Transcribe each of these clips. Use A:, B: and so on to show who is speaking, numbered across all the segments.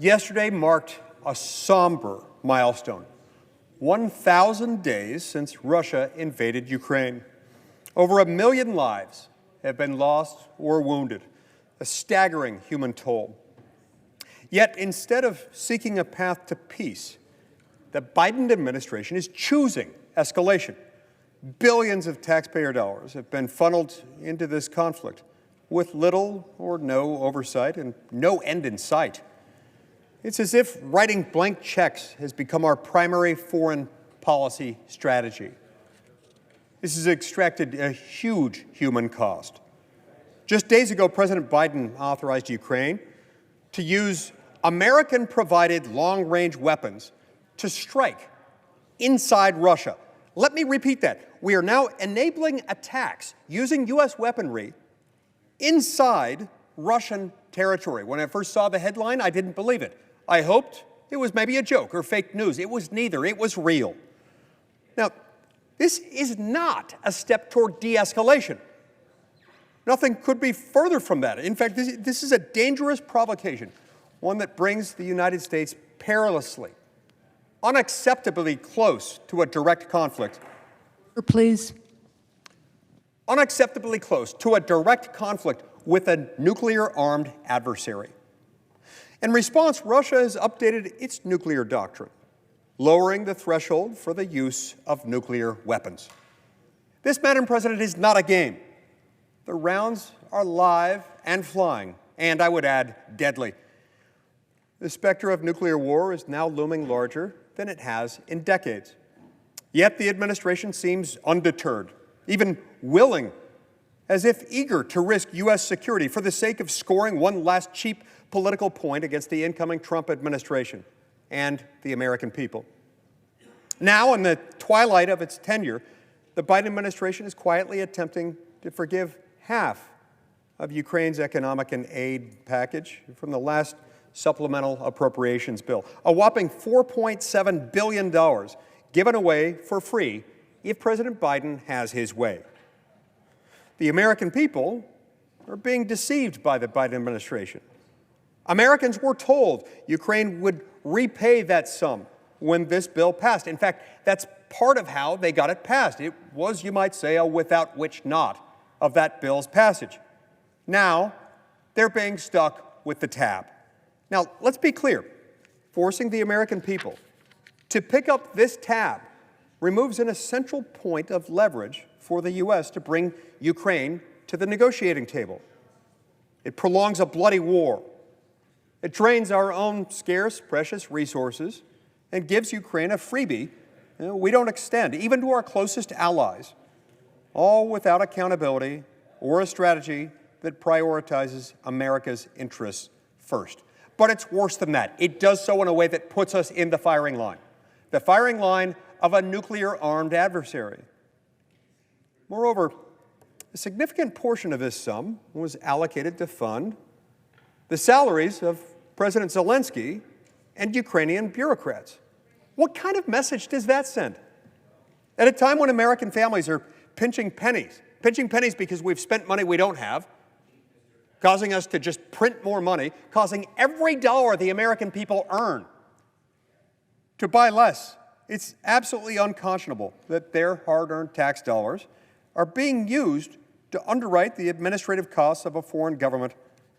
A: Yesterday marked a somber milestone. 1,000 days since Russia invaded Ukraine. Over 1 million lives have been lost or wounded, a staggering human toll. Yet instead of seeking a path to peace, the Biden administration is choosing escalation. Billions of taxpayer dollars have been funneled into this conflict with little or no oversight and no end in sight. It's as if writing blank checks has become our primary foreign policy strategy. This has extracted a huge human cost. Just days ago, President Biden authorized Ukraine to use American-provided long-range weapons to strike inside Russia. Let me repeat that. We are now enabling attacks using U.S. weaponry inside Russian territory. When I first saw the headline, I didn't believe it. I hoped it was maybe a joke or fake news. It was neither. It was real. Now, this is not a step toward de-escalation. Nothing could be further from that. In fact, this is a dangerous provocation, one that brings the United States perilously, unacceptably close to a direct conflict.
B: Please.
A: Unacceptably close to a direct conflict with a nuclear-armed adversary. In response, Russia has updated its nuclear doctrine, lowering the threshold for the use of nuclear weapons. This, Madam President, is not a game. The rounds are live and flying, and I would add, deadly. The specter of nuclear war is now looming larger than it has in decades. Yet the administration seems undeterred, even willing, as if eager to risk U.S. security for the sake of scoring one last cheap political point against the incoming Trump administration and the American people. Now, in the twilight of its tenure, the Biden administration is quietly attempting to forgive half of Ukraine's economic and aid package from the last supplemental appropriations bill, a whopping $4.7 billion given away for free if President Biden has his way. The American people are being deceived by the Biden administration. Americans were told Ukraine would repay that sum when this bill passed. In fact, that's part of how they got it passed. It was, you might say, a without which not of that bill's passage. Now, they're being stuck with the tab. Now, let's be clear. Forcing the American people to pick up this tab removes an essential point of leverage for the U.S. to bring Ukraine to the negotiating table. It prolongs a bloody war. It drains our own scarce, precious resources and gives Ukraine a freebie we don't extend, even to our closest allies, all without accountability or a strategy that prioritizes America's interests first. But it's worse than that. It does so in a way that puts us in the firing line of a nuclear-armed adversary. Moreover, a significant portion of this sum was allocated to fund the salaries of President Zelensky and Ukrainian bureaucrats. What kind of message does that send? At a time when American families are pinching pennies because we've spent money we don't have, causing us to just print more money, causing every dollar the American people earn to buy less. It's absolutely unconscionable that their hard-earned tax dollars are being used to underwrite the administrative costs of a foreign government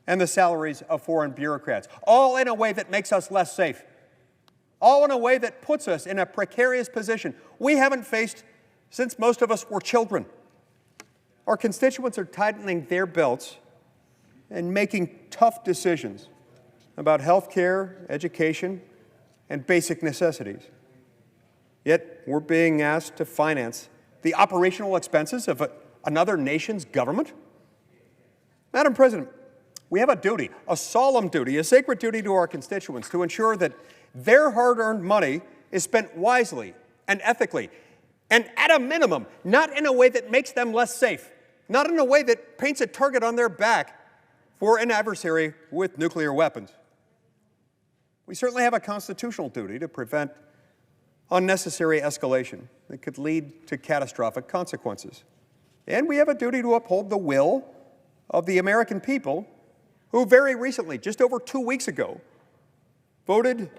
A: and the salaries of foreign bureaucrats, all in a way that makes us less safe, all in a way that puts us in a precarious position we haven't faced since most of us were children. Our constituents are tightening their belts and making tough decisions about health care, education, and basic necessities. Yet we're being asked to finance the operational expenses of another nation's government? Madam President, we have a duty, a solemn duty, a sacred duty to our constituents to ensure that their hard-earned money is spent wisely and ethically, and at a minimum, not in a way that makes them less safe, not in a way that paints a target on their back for an adversary with nuclear weapons. We certainly have a constitutional duty to prevent unnecessary escalation that could lead to catastrophic consequences. And we have a duty to uphold the will of the American people who very recently, just over 2 weeks ago, voted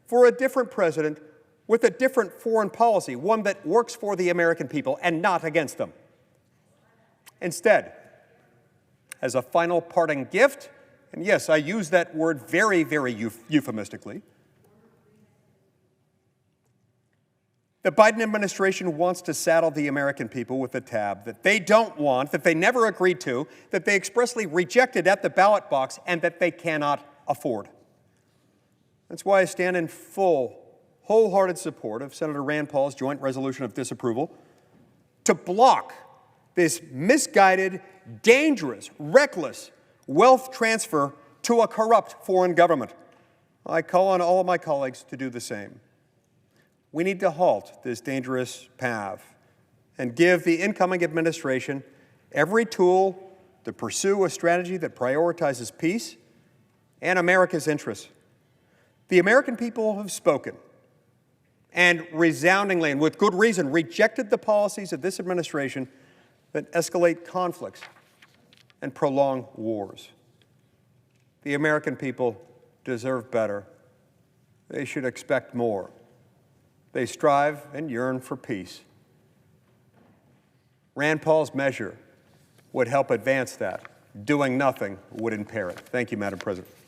A: for a different president with a different foreign policy, one that works for the American people and not against them. Instead, as a final parting gift, and yes, I use that word very, very euphemistically, the Biden administration wants to saddle the American people with a tab that they don't want, that they never agreed to, that they expressly rejected at the ballot box, and that they cannot afford. That's why I stand in full, wholehearted support of Senator Rand Paul's joint resolution of disapproval to block this misguided, dangerous, reckless wealth transfer to a corrupt foreign government. I call on all of my colleagues to do the same. We need to halt this dangerous path and give the incoming administration every tool to pursue a strategy that prioritizes peace and America's interests. The American people have spoken and resoundingly and with good reason rejected the policies of this administration that escalate conflicts and prolong wars. The American people deserve better. They should expect more. They strive and yearn for peace. Rand Paul's measure would help advance that. Doing nothing would impair it. Thank you, Madam President.